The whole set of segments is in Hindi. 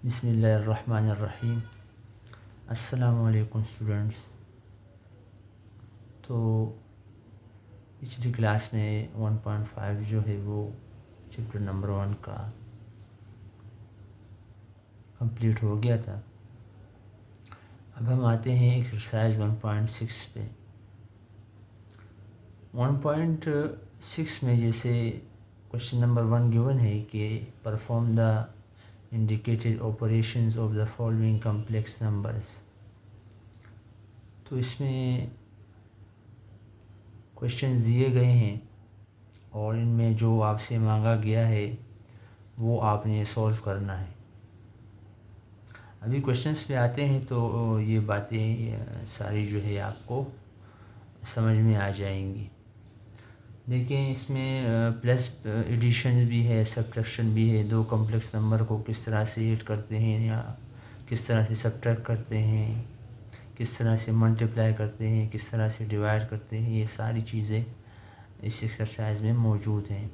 बिस्मिल्लाहिर्रहमानिर्रहीम। अस्सलामु अलैकुम स्टूडेंट्स। तो पिछली क्लास में 1.5 जो है वो चैप्टर नंबर 1 का कंप्लीट हो गया था। अब हम आते हैं एक्सरसाइज 1.6 पे। 1.6 में जैसे क्वेश्चन नंबर 1 गिवन है कि perform the indicated operations of the following complex numbers. तो इसमें क्वेश्चंस दिए गए हैं और इनमें जो आपसे मांगा गया है वो आपने सॉल्व करना है। अभी क्वेश्चंस पे आते हैं तो ये बातें सारी जो है आपको समझ में आ जाएंगी। देखिए इसमें प्लस एडिशन भी है, सब्ट्रैक्शन भी है। दो कॉम्प्लेक्स नंबर को किस तरह से ऐड करते हैं या किस तरह से सब्ट्रैक्ट करते हैं, किस तरह से मल्टीप्लाई करते हैं, किस तरह से डिवाइड करते हैं, ये सारी चीज़ें इस एक्सरसाइज में मौजूद हैं।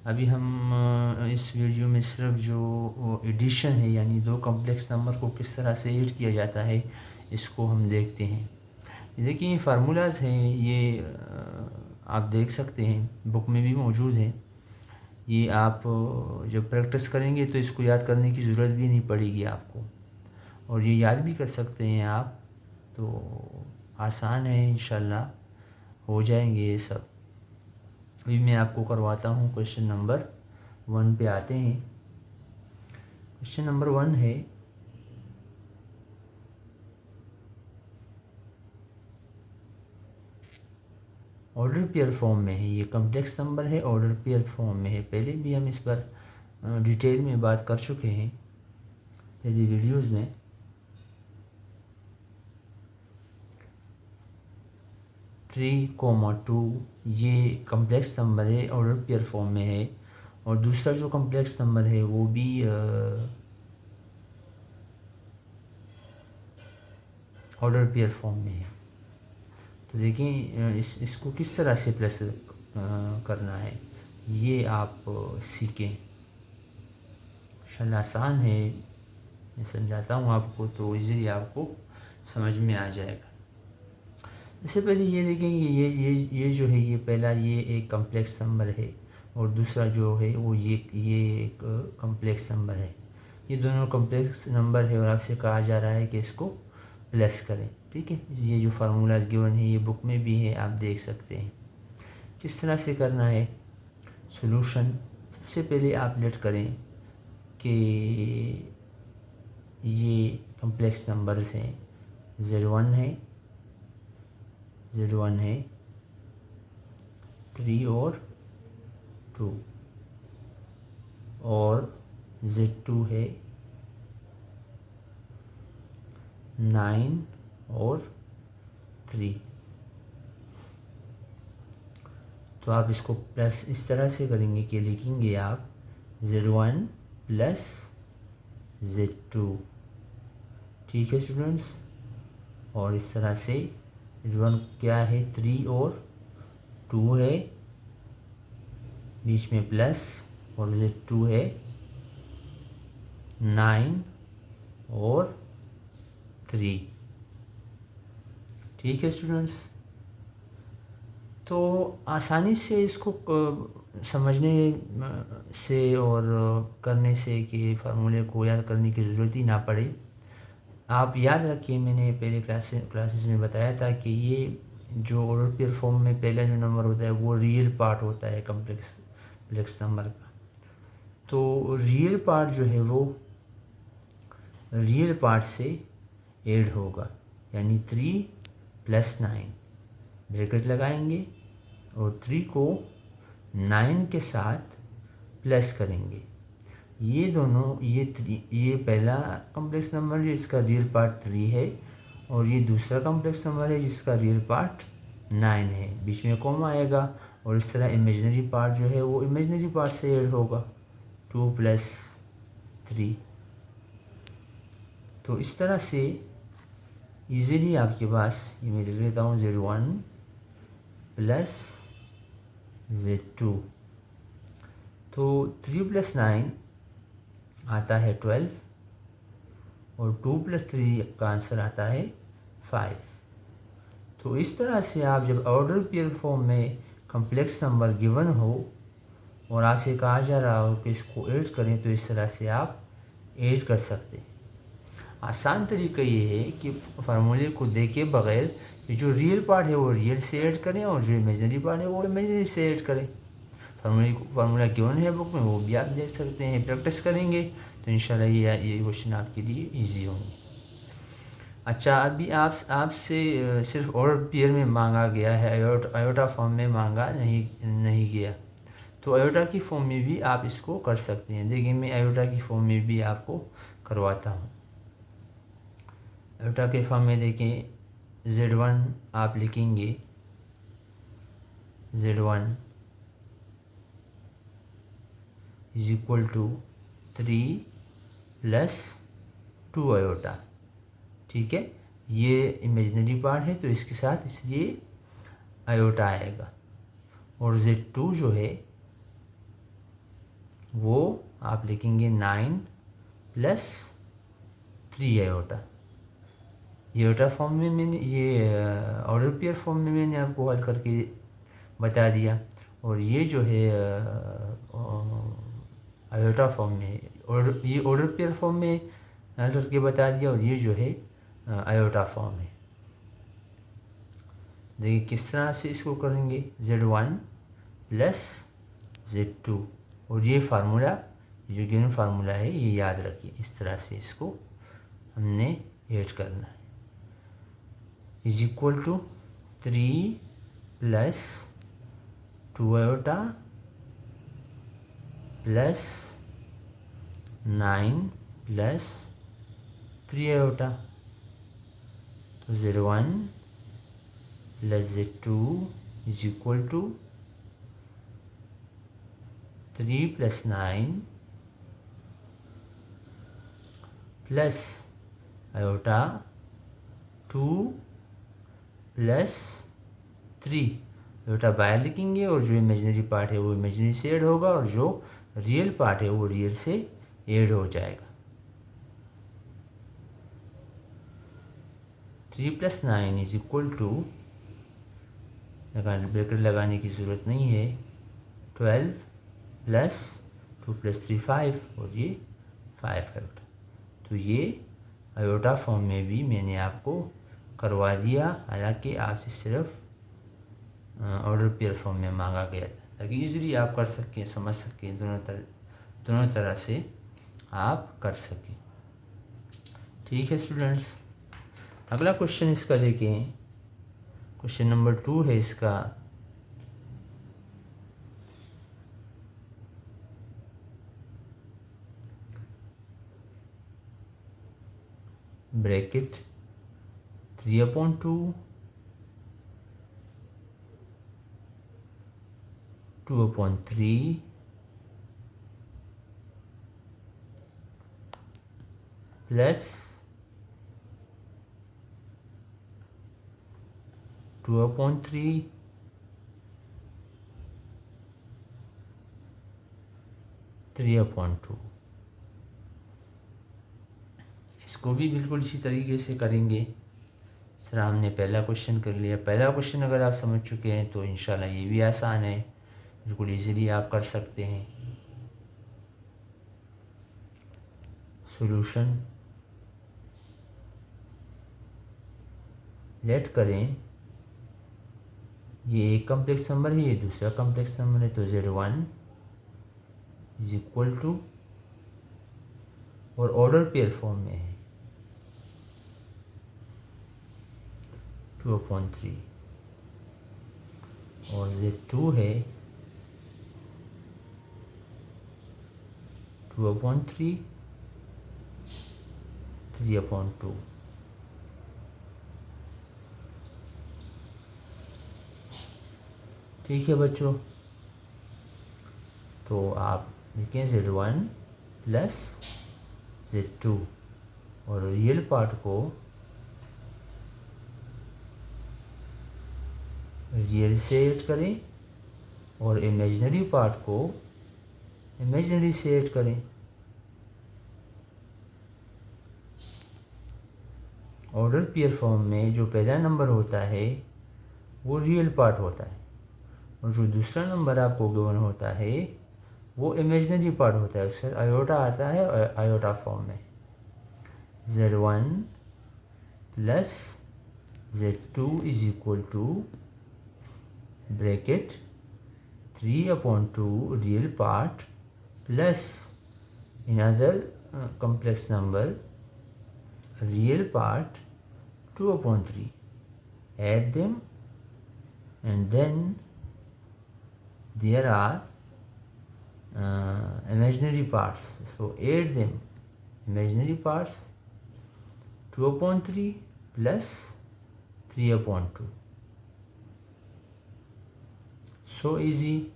अभी हम इस वीडियो में सिर्फ जो एडिशन है यानी दो कॉम्प्लेक्स नंबर को किस तरह से ऐड किया जाता है इसको हम देखते हैं। देखिए ये फार्मूलाज हैं, ये आप देख सकते हैं, बुक में भी मौजूद है। ये आप जब प्रैक्टिस करेंगे तो इसको याद करने की ज़रूरत भी नहीं पड़ेगी आपको, और ये याद भी कर सकते हैं आप। तो आसान है, इंशाल्लाह हो जाएंगे ये सब। अभी मैं आपको करवाता हूँ। क्वेश्चन नंबर 1 पे आते हैं। क्वेश्चन नंबर 1 है ऑर्डर पेयर फॉर्म में है। ये कॉम्प्लेक्स नंबर है, ऑर्डर पेयर फॉर्म में है। पहले भी हम इस पर डिटेल में बात कर चुके हैं पहले वीडियोस में। थ्री कोमा टू ये कॉम्प्लेक्स नंबर है, ऑर्डर पेयर फॉर्म में है। और दूसरा जो कॉम्प्लेक्स नंबर है वो भी ऑर्डर पेयर फॉर्म में है। तो देखिए इसको किस तरह से प्लस करना है ये आप सीखें। इंशाल्लाह आसान है, मैं समझाता हूँ आपको तो इजीली आपको समझ में आ जाएगा। इससे पहले ये देखेंगे ये जो है, ये पहला ये एक कॉम्प्लेक्स नंबर है और दूसरा जो है वो ये एक कॉम्प्लेक्स नंबर है। ये दोनों कॉम्प्लेक्स नंबर है और आपसे कहा जा रहा है कि इसको प्लस करें। ठीक है, ये जो फार्मूलाज गिवन है ये बुक में भी है, आप देख सकते हैं। किस तरह से करना है सॉल्यूशन। सबसे पहले आप लेट करें कि ये कॉम्प्लेक्स नंबर्स हैं। Z1 है, Z1 है 3 और 2, और Z2 है 9 और 3। तो आप इसको प्लस इस तरह से करेंगे कि लिखेंगे आप Z1 प्लस Z2। ठीक है स्टूडेंट्स, और इस तरह से Z1 क्या है 3 और 2 है, बीच में प्लस, और Z2 है 9 और 3। ठीक है स्टूडेंट्स, तो आसानी से इसको समझने से और करने से कि फार्मूले को याद करने की ज़रूरत ही ना पड़े। आप याद रखिए, मैंने पहले क्लासेस में बताया था कि ये जो ऑर्डर पेयर फॉर्म में पहला जो नंबर होता है वो रियल पार्ट होता है कॉम्प्लेक्स नंबर का। तो रियल पार्ट जो है वो रियल पार्ट से ऐड होगा, यानी 3 + 9 ब्रैकेट लगाएंगे और 3 को 9 के साथ प्लस करेंगे। ये दोनों ये पहला कॉम्प्लेक्स नंबर है जिसका रियल पार्ट 3 है, और ये दूसरा कॉम्प्लेक्स नंबर है जिसका रियल पार्ट 9 है। बीच में कॉमा आएगा और इस तरह इमेजिनरी पार्ट जो है वो इमेजिनरी पार्ट से ऐड होगा 2 + 3। तो इस तरह से इजीली आपके पास ये मैं लिख लेता हूँ Z1 प्लस Z2। तो 3 + 9 आता है 12, और 2 + 3 का आंसर आता है 5। तो इस तरह से आप जब ऑर्डर पेयर फॉर्म में कम्प्लेक्स नंबर गिवन हो और आपसे कहा जा रहा हो कि इसको ऐड करें, तो इस तरह से आप ऐड कर सकते हैं। आसान तरीका ये है कि फार्मूले को देखे बगैर ये जो रियल पार्ट है वो रियल से ऐड करें और जो इमेजिनरी पार्ट है वो इमेजिनरी से ऐड करें। फार्मूला गिवन है बुक में, वो भी आप देख सकते हैं। प्रैक्टिस करेंगे तो इंशाल्लाह ये क्वेश्चन आपके लिए ईजी होंगे। अच्छा, अभी आपसे सिर्फ ऑर्डर पेयर में मांगा गया है, आयोटा फॉर्म में मांगा नहीं गया। तो आयोटा की फॉर्म में भी आप इसको कर सकते हैं। देखिए, मैं आयोटा की फॉर्म में भी आपको करवाता हूँ। आयोटा के फॉर्म में देखें, Z1 आप लिखेंगे Z1 = 3 + 2 आयोटा। ठीक है, ये इमेजिनरी पार्ट है तो इसके साथ इसलिए आयोटा आएगा। और Z2 जो है वो आप लिखेंगे 9 + 3 आयोटा। ये आयोटा फॉर्म में मैंने ऑर्डर पेयर फॉर्म में मैंने आपको हल करके बता दिया, और ये जो है आयोटा फॉर्म में ये ऑर्डर पेयर फॉर्म में हल करके बता दिया, और ये जो है आयोटा फॉर्म है। देखिए किस तरह से इसको करेंगे, Z1 + Z2, और ये फार्मूला, जो गिवन फार्मूला है ये याद रखिए। इस तरह से इसको हमने ऐड करना है। = 3 + 2 आयोटा + 9 + 3 आयोटा। तो Z1 + Z2 = 3 + 9 + आयोटा 2 + 3। आयोटा बाहर लिखेंगे और जो इमेजिनरी पार्ट है वो इमेजिनरी से ऐड होगा, और जो रियल पार्ट है वो रियल से ऐड हो जाएगा। 3 + 9 = ब्रैकेट लगाने की ज़रूरत नहीं है, 12 + 2 + 3 5, और ये 5 आयोटा। तो ये आयोटा फॉर्म में भी मैंने आपको करवा दिया, हालांकि आपसे सिर्फ ऑर्डर पेयर फॉर्म में मांगा गया था, ताकि इजीली आप कर सकें, समझ सकें, दोनों तरह से आप कर सकें। ठीक है स्टूडेंट्स, अगला क्वेश्चन इसका देखें। क्वेश्चन नंबर 2 है इसका। Bracket 3/2 2/3 plus 2/3 3/2। इसको भी बिल्कुल इसी तरीके से करेंगे। सर हमने पहला क्वेश्चन कर लिया। पहला क्वेश्चन अगर आप समझ चुके हैं तो इंशाल्लाह ये भी आसान है, बिल्कुल इजीली आप कर सकते हैं। सॉल्यूशन लेट करें, ये एक कम्प्लेक्स नंबर है, ये दूसरा कम्प्लेक्स नंबर है, तो Z1 = और ऑर्डर पेयर फॉर्म में है 2/3, और Z2 है 2/3 3/2। ठीक है बच्चों, तो आप लिखें Z1 + Z2, और रियल पार्ट को रियल से ऐड करें और इमेजिनरी पार्ट को इमेजिनरी से ऐड करें। ऑर्डर पेयर फॉर्म में जो पहला नंबर होता है वो रियल पार्ट होता है और जो दूसरा नंबर आपको गिवन होता है वो इमेजिनरी पार्ट होता है, उससे आयोटा आता है आयोटा फॉर्म में। Z1 plus Z2 is equal to bracket 3/2 real part plus another complex number real part 2/3. Add them and then there are imaginary parts, so add them. Imaginary parts 2/3 plus 3/2. So easy,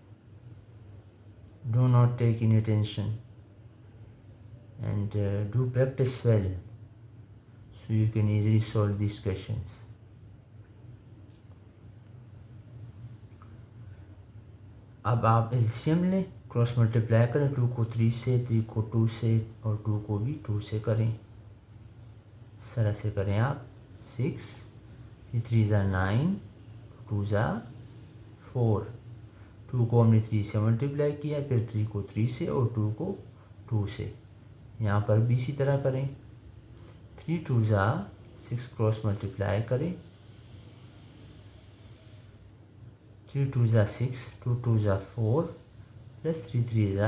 do not take any attention and do practice well so you can easily solve these questions. अब आप एलसीएम लें, क्रॉस मल्टीप्लाई करें, 2 को 3 से, 3 को 2 से और 2 को भी 2 से करें। इस तरह से करें आप 6, 3 × 9, 2 × 4। 2 को हमने 3 से मल्टीप्लाई किया, फिर 3 को 3 से और 2 को 2 से। यहाँ पर भी इसी तरह करें, 3 × 2 = 6 क्रॉस मल्टीप्लाई करें, 3 × 2 = 6, 2 × 2 = 4 प्लस 3 × 3 =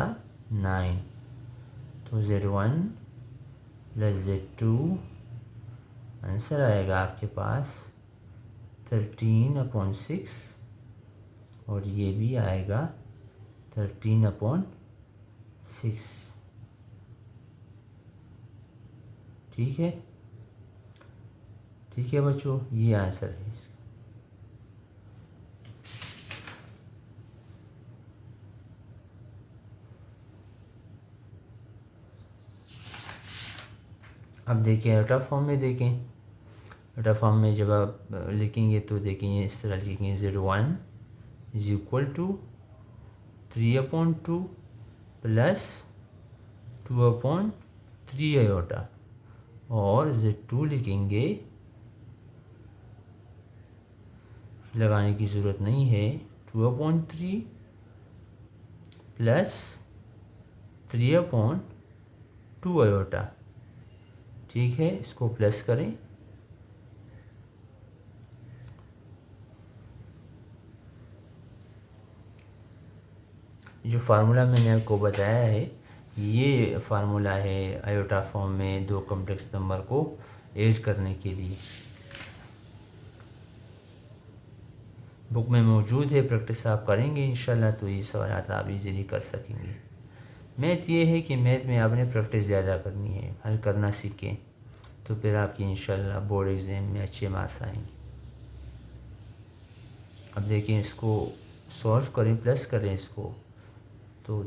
9। तो Z1 प्लस Z2 आंसर आएगा आपके पास 13/6 और ये भी आएगा 13/6। ठीक है, ठीक है बच्चों, ये आंसर है इसका। अब देखिए आयोटा फॉर्म में, देखें आयोटा फॉर्म में जब आप लिखेंगे तो देखेंगे इस तरह लिखेंगे, Z1 is equal to 3/2 plus 2/3 iota, और Z2 लिखेंगे, लगाने की ज़रूरत नहीं है, 2/3 प्लस 3/2 आयोटा। ठीक है, इसको प्लस करें, जो फार्मूला मैंने आपको बताया है ये फार्मूला है आयोटा फॉर्म में दो कॉम्प्लेक्स नंबर को ऐड करने के लिए। बुक में मौजूद है, प्रैक्टिस आप करेंगे इंशाल्लाह तो ये सवाल आप इजीली कर सकेंगे। मैथ ये है कि मैथ में आपने प्रैक्टिस ज़्यादा करनी है, हल करना सीखें तो फिर आपकी इंशाल्लाह बोर्ड एग्ज़ाम में अच्छे मार्क्स आएंगे। अब देखिए इसको सॉल्व करें, प्लस करें इसको, तो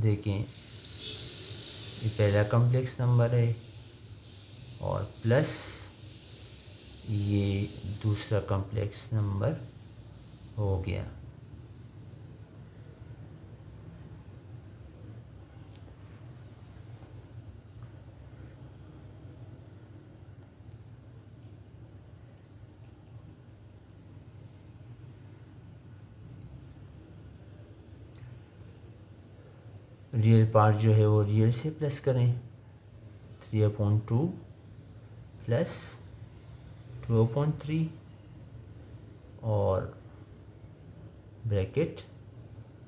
देखें ये पहला कॉम्प्लेक्स नंबर है और प्लस ये दूसरा कॉम्प्लेक्स नंबर हो गया। रियल पार्ट जो है वो रियल से प्लस करें, 3/2 प्लस 2/3 और ब्रैकेट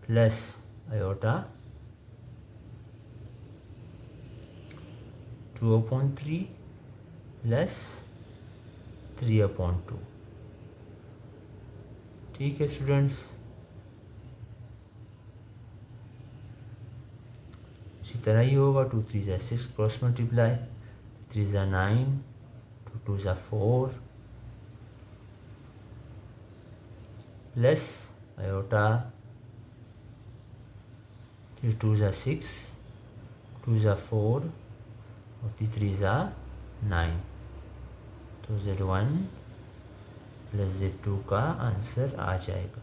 प्लस आयोटा 2/3 प्लस 3/2। ठीक है स्टूडेंट्स, इसी तरह ही होगा, 2 × 3 = 6 क्रॉस मल्टीप्लाई, 3 × 9, 2 × 2 = 4 प्लस आयोटा 3 × 2 = 6, 2 × 4 और 3 × 9। तो Z1 प्लस Z2 का आंसर आ जाएगा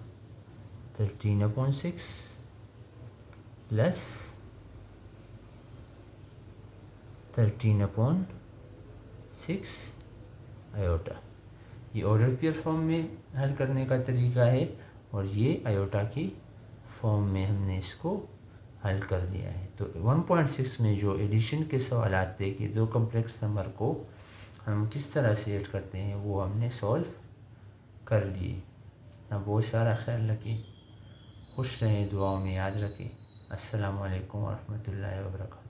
13/6 प्लस 13/6 आयोटा। ये ऑर्डर पेयर फॉर्म में हल करने का तरीका है और ये आयोटा की फॉर्म में हमने इसको हल कर दिया है। तो 1.6 में जो एडिशन के सवाल थे कि दो कम्प्लेक्स नंबर को हम किस तरह से ऐड करते हैं वो हमने सॉल्व कर लिए। अब बहुत सारा ख्याल रखें, खुश रहें, दुआओं में याद रखें। अस्सलामु अलैकुम वरहमतुल्लाहि वबरकातुहू।